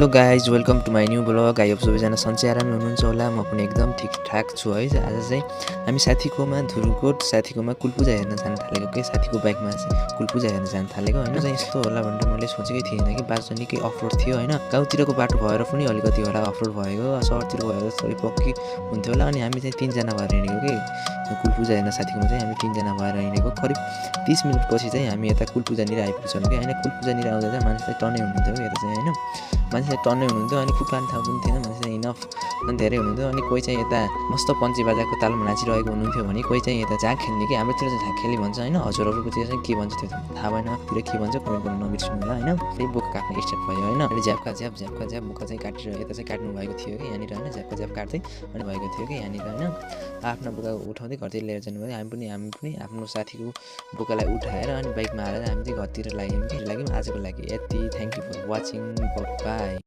Hello guys welcome to my new blog. I hope सबैजना सन्चै आरामै हुनुहुन्छ होला। म पनि एकदम ठिकठाक छु है। आज चाहिँ हामी साथीकोमा धुरकोट साथीकोमा कुलपूजा हेर्न जान थालेको के साथीको बाइकमा चाहिँ कुलपूजा हेर्न जान थालेको होइन। चाहिँ यस्तो होला भनेर मैले सोचेकै थिइनँ कि बाटो चाहिँ निकै अफरोड थियो होइन। गाउँतिरको बाटो भएर पनि अलिकति होला अफरोड भएको, सहरतिर भएर थोरै पक्की हुन्थ्यो होला। अनि हामी चाहिँ 3जना भएर हिँडेको कि कुलपूजा हेर्न साथीकोमा चाहिँ हामी 3जना भएर हिँडेको। करिब 30 मिनटपछि चाहिँ हामी यता कुलपूजानिर आइपुग्छौँ कि होइन। कुलपूजानिर आउँदा चाहिँ मान्छे चाहिँ टन्नै हुनुहुन्थ्यो कि यता चाहिँ होइन। मान्छे चाहिँ टन्नै हुनुहुन्थ्यो अनि कुकान ठाउँ पनि थिएन, मान्छे चाहिँ इनफ अनि धेरै हुनुहुन्थ्यो। अनि कोही चाहिँ यता मस्त पन्ची बाजाको तालमा नाचिरहेको हुनुहुन्थ्यो भने कोही चाहिँ यता झाँक खेल्ने कि हाम्रोतिर चाहिँ झाँक खेल्ने भन्छ होइन। हजुरहरूकोतिर चाहिँ के भन्छ त्यो थाहा भएन, तिर के भन्छ कमेन्ट गर्नु नबिर्सनु होला होइन। त्यही बोका काट्ने स्टार्ट भयो होइन। अनि झ्यापका झ्याप बोका चाहिँ काटेर यता चाहिँ काट्नु भएको थियो कि यहाँनिर होइन। झ्यापका झ्याप काट्दै अनि भएको थियो कि यहाँनिर होइन। आफ्नो बोका उठाउँदै घरतिर लिएर जानुभयो। हामी पनि आफ्नो साथीको बोकालाई उठाएर अनि बाइकमा हालेर हामी चाहिँ घरतिर लाग्यौँ कि आजको लागि यति। Thank you for watching, by.